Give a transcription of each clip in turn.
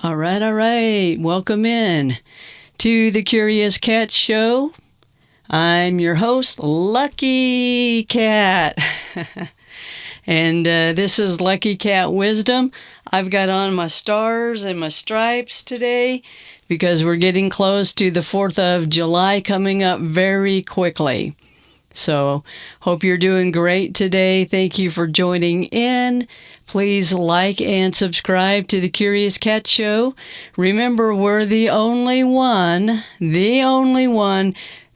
All right, all right. Welcome in to the Curious Cat Show. I'm your host, Lucky Cat. And this is Lucky Cat Wisdom. I've got on my stars and my stripes today because we're getting close to the 4th of July coming up very quickly. So, hope you're doing great today. Thank you for joining in. Please like and subscribe to the Curious Cat Show. Remember, we're the only one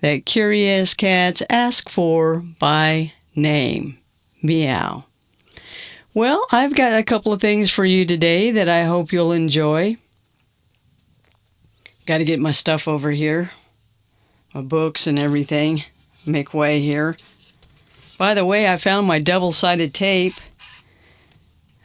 that curious cats ask for by name. Meow. Well, I've got a couple of things for you today that I hope you'll enjoy. Got to get my stuff over here, my books and everything. Make way here. By the way, I found my double-sided tape.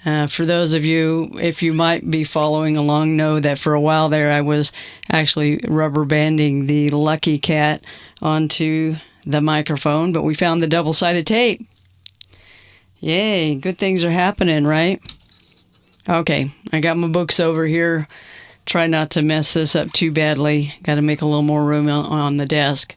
For those of you, if you might be following along, know that for a while there I was actually rubber banding the Lucky Cat onto the microphone, but we found the double-sided tape. Yay, good things are happening, right? Okay, I got my books over here. Try not to mess this up too badly. Got to make a little more room on the desk.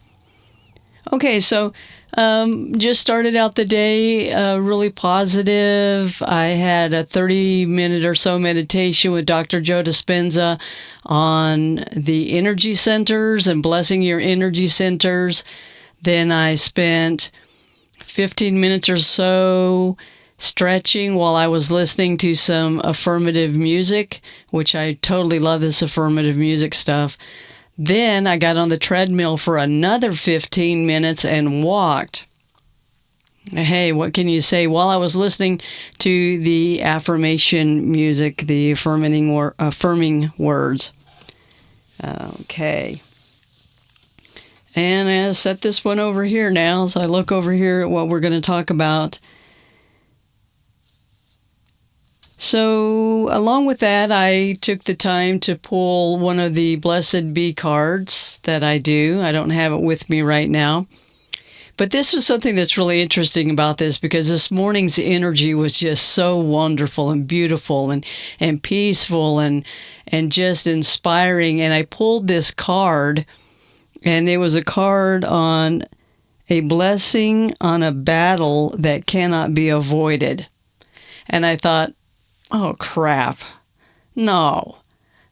Okay, so just started out the day really positive. I had a 30-minute or so meditation with Dr. Joe Dispenza on the energy centers and blessing your energy centers. Then I spent 15 minutes or so stretching while I was listening to some affirmative music, which I totally love this affirmative music stuff. Then I got on the treadmill for another 15 minutes and walked. Hey, what can you say? While I was listening to the affirmation music, the affirming words. Okay. And I set this one over here now. So I look over here at what we're going to talk about. So, along with that, I took the time to pull one of the Blessed Be cards that I do. I don't have it with me right now. But this was something that's really interesting about this because this morning's energy was just so wonderful and beautiful and peaceful and just inspiring. And I pulled this card, and it was a card on a blessing on a battle that cannot be avoided. And I thought, oh, crap. No.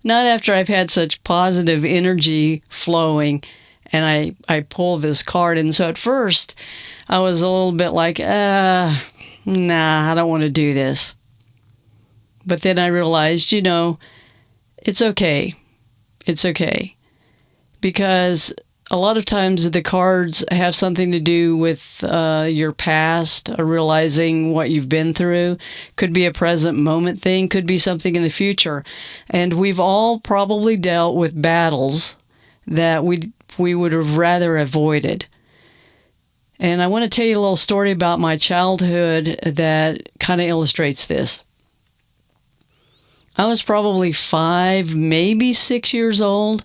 Not after I've had such positive energy flowing and I pull this card. And so at first, I was a little bit like, nah, I don't want to do this. But then I realized, it's okay. It's okay. Because a lot of times the cards have something to do with your past, or realizing what you've been through. Could be a present moment thing, could be something in the future. And we've all probably dealt with battles that we would have rather avoided. And I want to tell you a little story about my childhood that kind of illustrates this. I was probably 5, maybe 6 years old.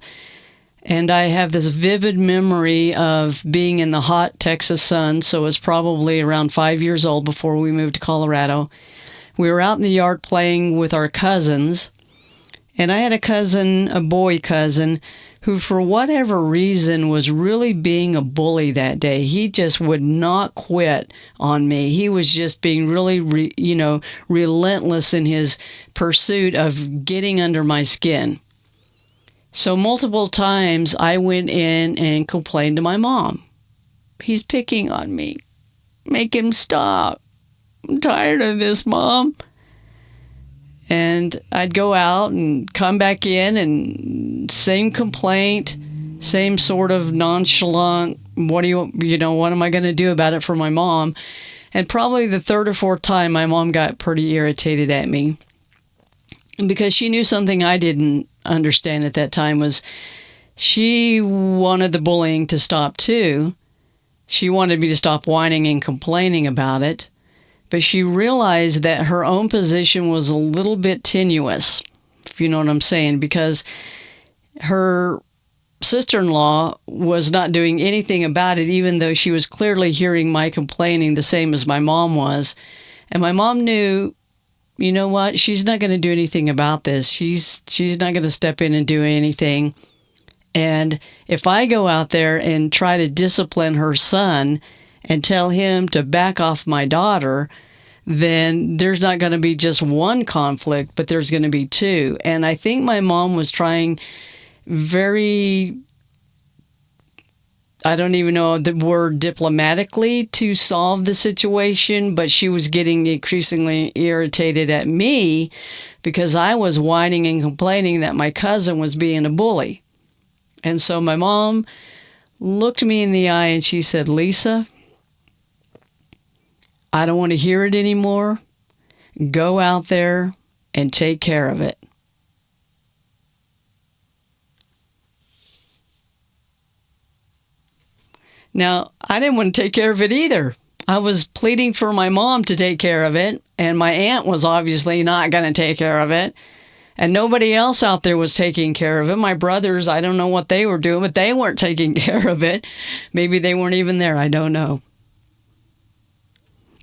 And I have this vivid memory of being in the hot Texas sun, so it was probably around 5 years old before we moved to Colorado. We were out in the yard playing with our cousins, and I had a boy cousin, who for whatever reason was really being a bully that day. He just would not quit on me. He was just being really, relentless in his pursuit of getting under my skin. So multiple times I went in and complained to my mom. He's picking on me. Make him stop. I'm tired of this, Mom. And I'd go out and come back in and same complaint, same sort of nonchalant, what am I going to do about it for my mom? And probably the third or fourth time my mom got pretty irritated at me because she knew something I didn't understand at that time was she wanted the bullying to stop too. She wanted me to stop whining and complaining about it, but she realized that her own position was a little bit tenuous, if you know what I'm saying, because her sister-in-law was not doing anything about it, even though she was clearly hearing my complaining the same as my mom was. And my mom knew you know what? She's not going to do anything about this. She's not going to step in and do anything. And if I go out there and try to discipline her son and tell him to back off my daughter, then there's not going to be just one conflict, but there's going to be two. And I think my mom was trying very, I don't even know the word, diplomatically to solve the situation, but she was getting increasingly irritated at me because I was whining and complaining that my cousin was being a bully. And so my mom looked me in the eye and she said, "Lisa, I don't want to hear it anymore. Go out there and take care of it." Now, I didn't want to take care of it either. I was pleading for my mom to take care of it, and my aunt was obviously not going to take care of it, and nobody else out there was taking care of it. My brothers, I don't know what they were doing, but they weren't taking care of it. Maybe they weren't even there. I don't know.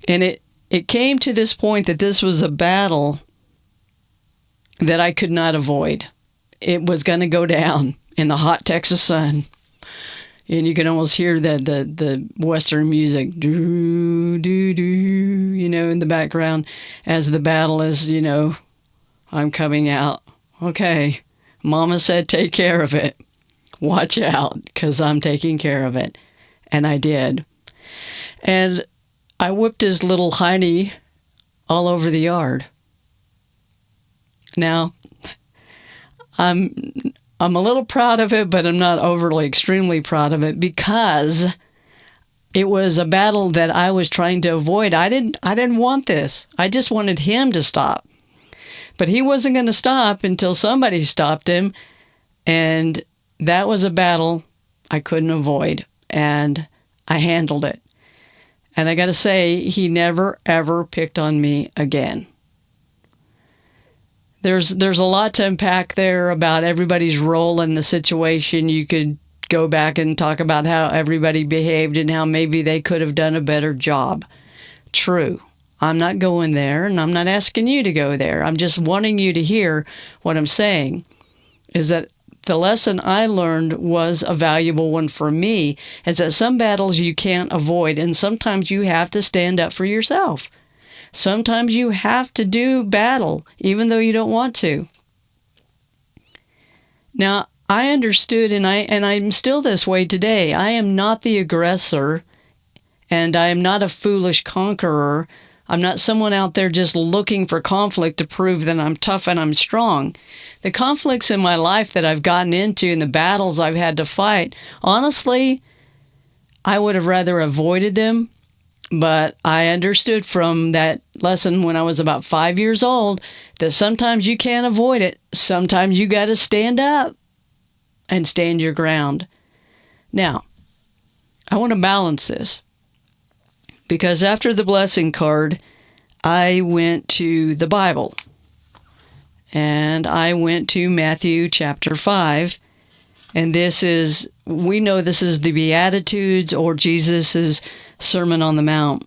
And it came to this point that this was a battle that I could not avoid. It was going to go down in the hot Texas sun. And you can almost hear the Western music, doo, doo, doo, in the background as the battle is, I'm coming out. Okay, Mama said take care of it. Watch out, because I'm taking care of it. And I did. And I whipped his little hiney all over the yard. Now, I'm a little proud of it, but I'm not overly extremely proud of it because it was a battle that I was trying to avoid. I didn't want this. I just wanted him to stop. But he wasn't going to stop until somebody stopped him, and that was a battle I couldn't avoid, and I handled it. And I got to say, he never, ever picked on me again. There's a lot to unpack there about everybody's role in the situation. You could go back and talk about how everybody behaved and how maybe they could have done a better job. True. I'm not going there, and I'm not asking you to go there. I'm just wanting you to hear what I'm saying, is that the lesson I learned was a valuable one for me, is that some battles you can't avoid, and sometimes you have to stand up for yourself. Sometimes you have to do battle, even though you don't want to. Now, I understood, and I'm still this way today. I am not the aggressor, and I am not a foolish conqueror. I'm not someone out there just looking for conflict to prove that I'm tough and I'm strong. The conflicts in my life that I've gotten into and the battles I've had to fight, honestly, I would have rather avoided them. But I understood from that lesson when I was about 5 years old that sometimes you can't avoid it. Sometimes you got to stand up and stand your ground. Now, I want to balance this because after the blessing card, I went to the Bible. And I went to Matthew chapter 5. And we know this is the Beatitudes or Jesus' Sermon on the Mount.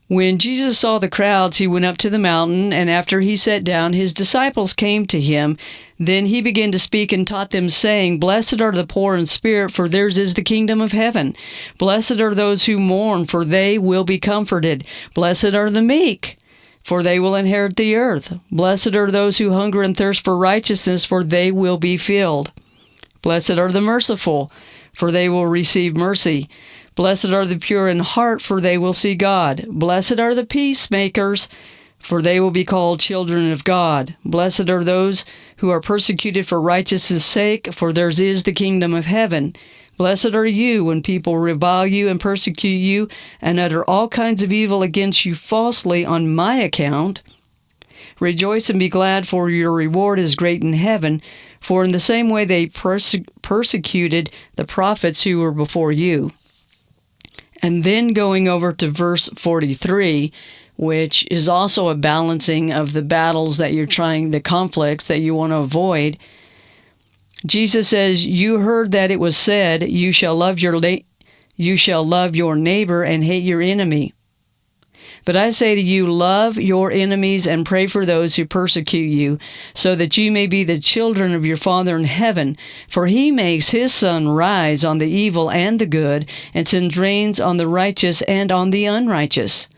When Jesus saw the crowds, he went up to the mountain, and after he sat down, his disciples came to him. Then he began to speak and taught them, saying, "Blessed are the poor in spirit, for theirs is the kingdom of heaven. Blessed are those who mourn, for they will be comforted. Blessed are the meek, for they will inherit the earth. Blessed are those who hunger and thirst for righteousness, for they will be filled. Blessed are the merciful, for they will receive mercy. Blessed are the pure in heart, for they will see God. Blessed are the peacemakers, for they will be called children of God. Blessed are those who are persecuted for righteousness' sake, for theirs is the kingdom of heaven. Blessed are you when people revile you and persecute you and utter all kinds of evil against you falsely on my account. Rejoice and be glad, for your reward is great in heaven, for in the same way they persecuted the prophets who were before you." And then going over to verse 43, which is also a balancing of the battles that you're trying, the conflicts that you want to avoid. Jesus says, "You heard that it was said, you shall love your neighbor and hate your enemy. But I say to you, love your enemies and pray for those who persecute you, so that you may be the children of your Father in heaven. For he makes his sun rise on the evil and the good, and sends rains on the righteous and on the unrighteous.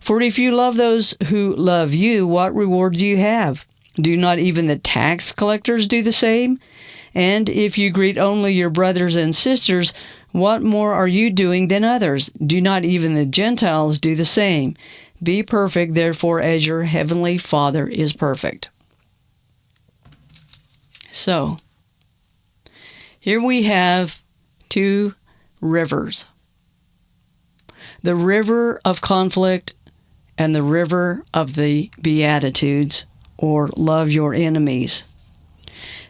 For if you love those who love you, what reward do you have? Do not even the tax collectors do the same? And if you greet only your brothers and sisters, what more are you doing than others? Do not even the Gentiles do the same? Be perfect, therefore, as your heavenly Father is perfect. So, here we have two rivers. The river of conflict and the river of the Beatitudes, or love your enemies.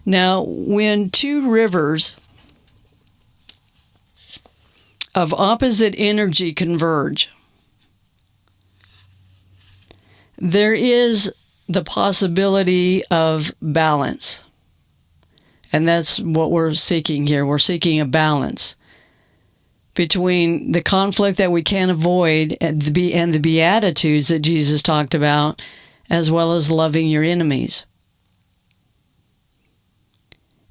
Now, when two rivers of opposite energy converge, there is the possibility of balance. And that's what we're seeking here. We're seeking a balance between the conflict that we can't avoid and the Beatitudes that Jesus talked about, as well as loving your enemies.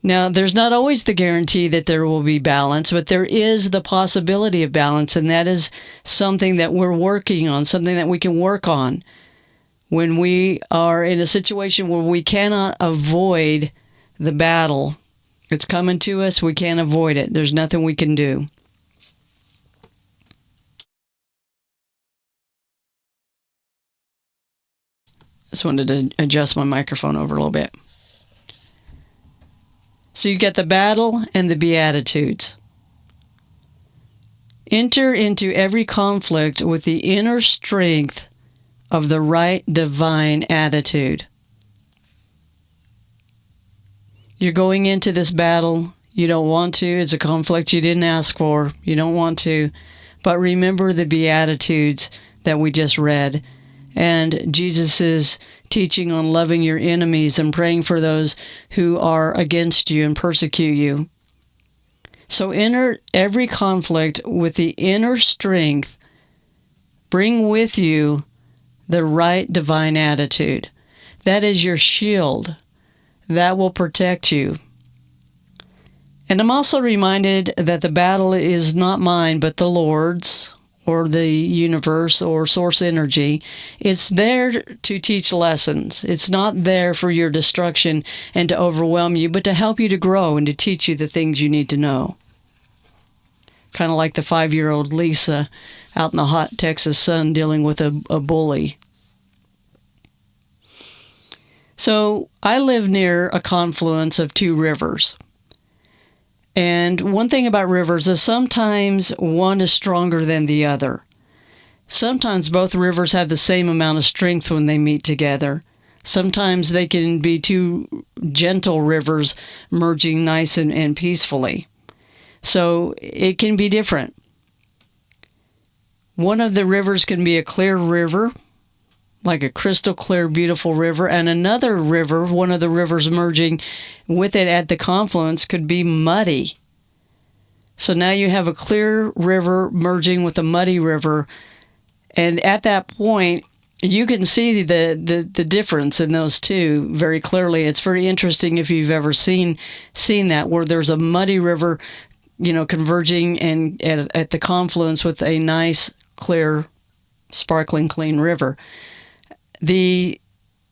Now, there's not always the guarantee that there will be balance, but there is the possibility of balance, and that is something that we're working on, something that we can work on when we are in a situation where we cannot avoid the battle. It's coming to us. We can't avoid it. There's nothing we can do. Just wanted to adjust my microphone over a little bit. So you get the battle and the Beatitudes. Enter into every conflict with the inner strength of the right divine attitude. You're going into this battle. You don't want to. It's a conflict you didn't ask for. You don't want to. But remember the Beatitudes that we just read, and Jesus' teaching on loving your enemies and praying for those who are against you and persecute you. So enter every conflict with the inner strength. Bring with you the right divine attitude. That is your shield. That will protect you. And I'm also reminded that the battle is not mine, but the Lord's, or the universe, or source energy. It's there to teach lessons. It's not there for your destruction and to overwhelm you, but to help you to grow and to teach you the things you need to know. Kind of like the 5-year-old Lisa out in the hot Texas sun dealing with a bully. So I live near a confluence of two rivers. And one thing about rivers is sometimes one is stronger than the other. Sometimes both rivers have the same amount of strength when they meet together. Sometimes they can be two gentle rivers merging nice and peacefully. So it can be different. One of the rivers can be a clear river, like a crystal clear, beautiful river, and another river, one of the rivers merging with it at the confluence, could be muddy. So now you have a clear river merging with a muddy river, and at that point, you can see the difference in those two very clearly. It's very interesting if you've ever seen that, where there's a muddy river, converging and at the confluence with a nice, clear, sparkling, clean river. The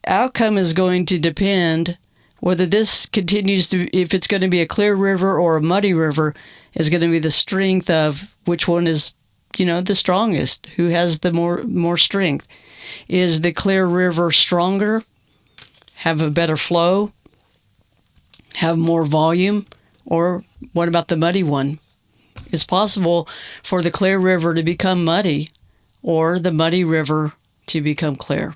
outcome is going to depend whether this continues to, if it's going to be a clear river or a muddy river, is going to be the strength of which one is, the strongest, who has the more strength. Is the clear river stronger, have a better flow, have more volume, or what about the muddy one? It's possible for the clear river to become muddy or the muddy river to become clear.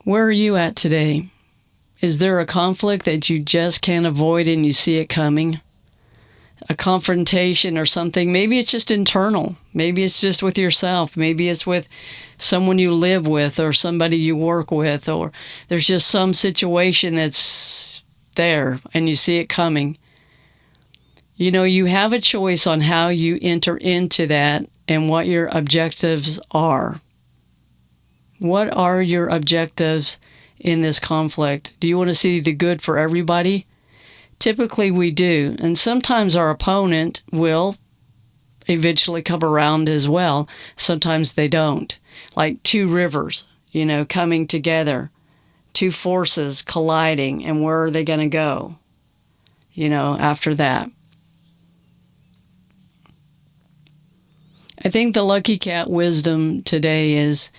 Where are you at today? Is there a conflict that you just can't avoid and you see it coming? A confrontation or something? Maybe it's just internal. Maybe it's just with yourself. Maybe it's with someone you live with or somebody you work with, or there's just some situation that's there and you see it coming. You know, you have a choice on how you enter into that and what your objectives are. What are your objectives in this conflict? Do you want to see the good for everybody? Typically we do, and sometimes our opponent will eventually come around as well. Sometimes they don't. Like two rivers, you know, coming together, two forces colliding, and where are they going to go, you know, after that? I think the Lucky Cat wisdom today is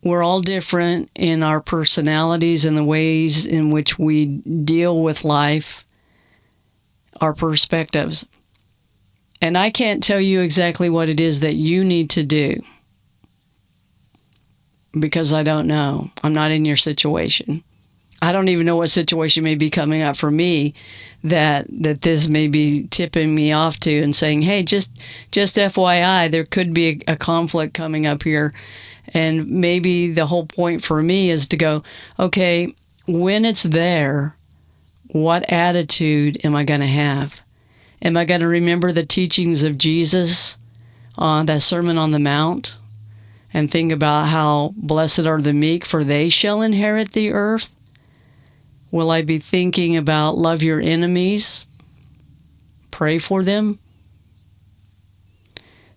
we're all different in our personalities and the ways in which we deal with life, our perspectives. And I can't tell you exactly what it is that you need to do because I don't know. I'm not in your situation. I don't even know what situation may be coming up for me that this may be tipping me off to and saying, hey, just FYI, there could be a conflict coming up here. And maybe the whole point for me is to go, okay, when it's there, what attitude am I going to have? Am I going to remember the teachings of Jesus on that Sermon on the Mount and think about how blessed are the meek, for they shall inherit the earth? Will I be thinking about love your enemies, pray for them?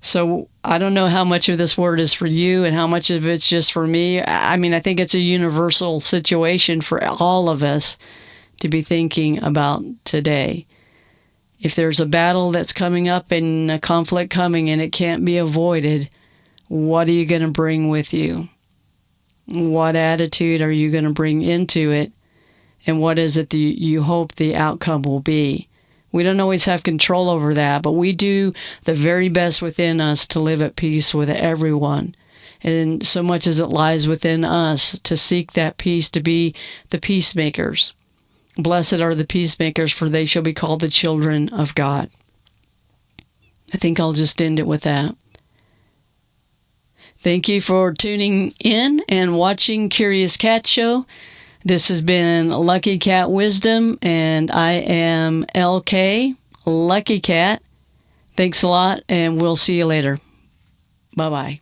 So I don't know how much of this word is for you and how much of it's just for me. I mean, I think it's a universal situation for all of us to be thinking about today. If there's a battle that's coming up and a conflict coming and it can't be avoided, what are you going to bring with you? What attitude are you going to bring into it? And what is it that you hope the outcome will be? We don't always have control over that, but we do the very best within us to live at peace with everyone. And so much as it lies within us to seek that peace, to be the peacemakers. Blessed are the peacemakers, for they shall be called the children of God. I think I'll just end it with that. Thank you for tuning in and watching Curious Cat Show. This has been Lucky Cat Wisdom, and I am LK, Lucky Cat. Thanks a lot, and we'll see you later. Bye-bye.